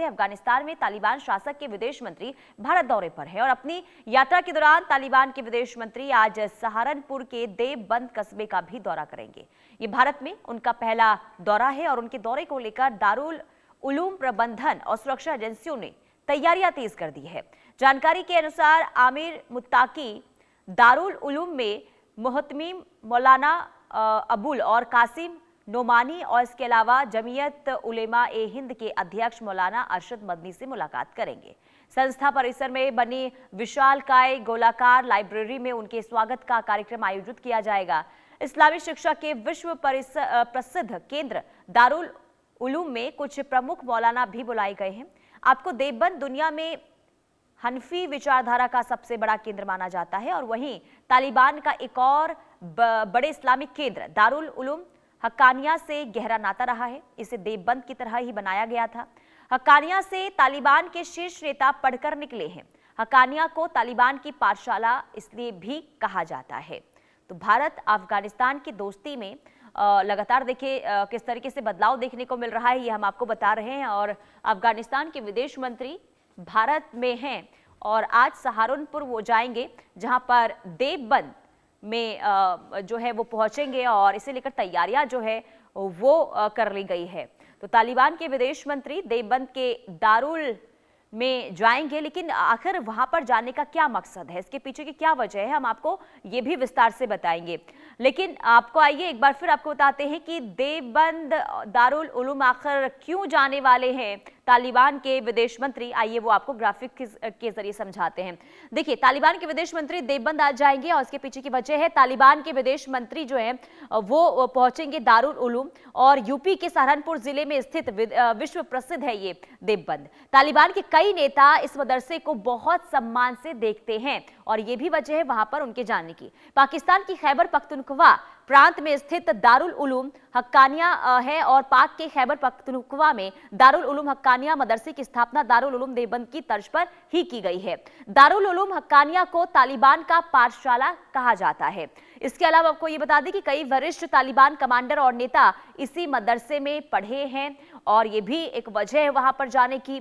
अफगानिस्तान में तालिबान शासक के विदेश मंत्री भारत दौरे पर है और अपनी यात्रा के दौरान तालिबान के विदेश मंत्री आज सहारनपुर के देवबंद कस्बे का भी दौरा करेंगे। ये भारत में उनका पहला दौरा है और उनके दौरे को लेकर दारुल उलूम प्रबंधन और सुरक्षा एजेंसियों ने तैयारियां तेज कर दी है। जानकारी के अनुसार आमिर मुत्ताकी दारुल उलूम में मुहतमीम मौलाना अबुल और कासिम नोमानी और इसके अलावा जमीयत उलेमा ए हिंद के अध्यक्ष मौलाना अरशद मदनी से मुलाकात करेंगे। संस्था परिसर में बनी विशालकाय गोलाकार लाइब्रेरी में उनके स्वागत का कार्यक्रम आयोजित किया जाएगा। इस्लामी शिक्षा के विश्व प्रसिद्ध केंद्र दारुल उलूम में कुछ प्रमुख मौलाना भी बुलाए गए हैं। आपको देवबंद दुनिया में हनफी विचारधारा का सबसे बड़ा केंद्र माना जाता है और वहीं तालिबान का एक और बड़े इस्लामिक केंद्र दारुल उलूम हक्कानिया से गहरा नाता रहा है। इसे देवबंद की तरह ही बनाया गया था। हक्कानिया से तालिबान के शीर्ष नेता पढ़कर निकले हैं। हक्कानिया को तालिबान की पाठशाला इसलिए भी कहा जाता है। तो भारत अफगानिस्तान की दोस्ती में लगातार देखिए किस तरीके से बदलाव देखने को मिल रहा है, ये हम आपको बता रहे हैं। और अफगानिस्तान के विदेश मंत्री भारत में हैं और आज सहारनपुर वो जाएंगे, जहां पर देवबंद में जो है वो पहुंचेंगे और इसे लेकर तैयारियां जो है वो कर ली गई है। तो तालिबान के विदेश मंत्री देवबंद के दारुल में जाएंगे, लेकिन आखिर वहां पर जाने का क्या मकसद है, इसके पीछे की क्या वजह है, हम आपको ये भी विस्तार से बताएंगे। लेकिन आपको आइए एक बार फिर आपको बताते हैं कि देवबंद दारुल उलूम आखिर क्यों जाने वाले हैं तालिबान के विदेश मंत्री। आइए वो आपको ग्राफिक के जरिए समझाते हैं। देखिए, तालिबान के विदेश मंत्री देवबंद आज जाएंगे और इसके पीछे की वजह है तालिबान के विदेश मंत्री जो है वो पहुंचेंगे दारुल उलूम और यूपी के सहारनपुर जिले में स्थित विश्व प्रसिद्ध है ये देवबंद। तालिबान के कई नेता इस मदरसे को बहुत सम्मान से देखते हैं और ये भी वजह है वहां पर उनके जाने की। पाकिस्तान की खैबर पख्तूनख्वा प्रांत में स्थित दारुल उलूम हक्कानिया है और पाक के खैबर पख्तूनख्वा में दारुल उलूम हक्कानिया मदरसे की स्थापना दारुल उलूम देवबंद की तर्ज पर ही की गई है। दारुल उलूम हक्कानिया को तालिबान का पाठशाला कहा जाता है। इसके अलावा आपको ये बता दें कि कई वरिष्ठ तालिबान कमांडर और नेता इसी मदरसे में पढ़े हैं और ये भी एक वजह है वहां पर जाने की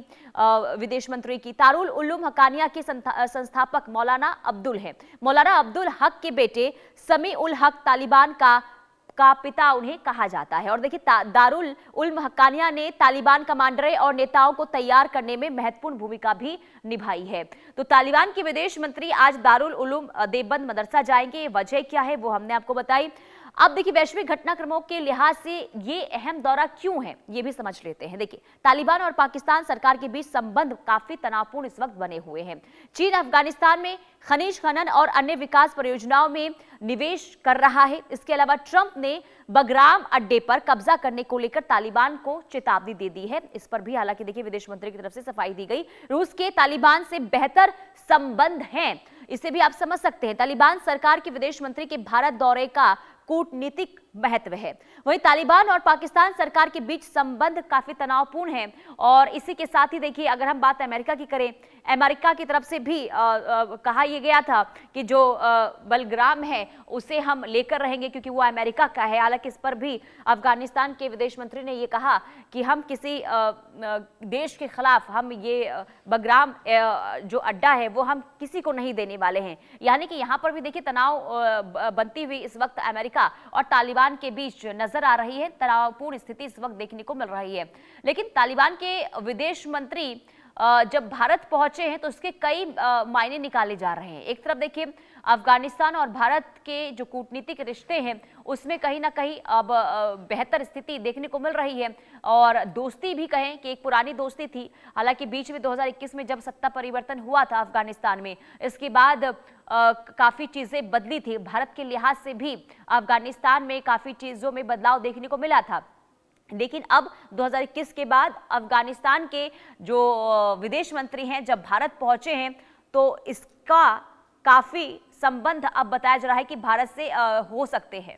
विदेश मंत्री की। दारुल उलूम हक्कानिया के संस्थापक मौलाना अब्दुल हैं। मौलाना अब्दुल हक के बेटे समी उल हक तालिबान का पिता उन्हें कहा जाता है। और देखिए, दारुल उलूम हक्कानिया ने तालिबान कमांडर और नेताओं को तैयार करने में महत्वपूर्ण भूमिका भी निभाई है। तो तालिबान के विदेश मंत्री आज दारुल उलूम देवबंद मदरसा जाएंगे। वजह क्या है वो हमने आपको बताई। अब देखिए, वैश्विक घटनाक्रमों के लिहाज से ये अहम दौरा क्यों है ये भी समझ लेते हैं। देखिए, तालिबान और पाकिस्तान सरकार के बीच संबंध काफी तनावपूर्ण इस वक्त बने हुए हैं। चीन अफगानिस्तान में खनिज खनन और अन्य विकास परियोजनाओं में निवेश कर रहा है। इसके अलावा ट्रंप ने बगराम अड्डे पर कब्जा करने को लेकर तालिबान को चेतावनी दे दी है। इस पर भी हालांकि देखिए विदेश मंत्री की तरफ से सफाई दी गई। रूस के तालिबान से बेहतर संबंध हैं, इसे भी आप समझ सकते हैं। तालिबान सरकार के विदेश मंत्री के भारत दौरे का कूटनीतिक महत्व है। वहीं तालिबान और पाकिस्तान सरकार के बीच संबंध काफी तनावपूर्ण है और इसी के साथ ही देखिए, अगर हम बात अमेरिका की करें, अमेरिका की तरफ से भी कहा यह गया था कि जो बलग्राम है उसे हम लेकर रहेंगे क्योंकि वो अमेरिका का है। हालांकि इस पर भी अफगानिस्तान के विदेश मंत्री ने यह कहा कि हम किसी देश के खिलाफ हम ये बलग्राम जो अड्डा है वो हम किसी को नहीं देने वाले हैं। यानी कि यहाँ पर भी देखिए तनाव बनती हुई इस वक्त अमेरिका और तालिबान के बीच नजर आ रही है। तनावपूर्ण स्थिति इस वक्त देखने को मिल रही है। लेकिन तालिबान के विदेश मंत्री जब भारत पहुंचे हैं तो उसके कई मायने निकाले जा रहे हैं। एक तरफ देखिए, अफगानिस्तान और भारत के जो कूटनीतिक रिश्ते हैं उसमें कहीं ना कहीं अब बेहतर स्थिति देखने को मिल रही है और दोस्ती भी कहें कि एक पुरानी दोस्ती थी। हालांकि बीच में 2021 में जब सत्ता परिवर्तन हुआ था अफगानिस्तान में, इसके बाद काफी चीजें बदली थी। भारत के लिहाज से भी अफगानिस्तान में काफी चीजों में बदलाव देखने को मिला था। लेकिन अब 2021 के बाद अफगानिस्तान के जो विदेश मंत्री हैं जब भारत पहुंचे हैं तो इसका काफी संबंध अब बताया जा रहा है कि भारत से हो सकते हैं।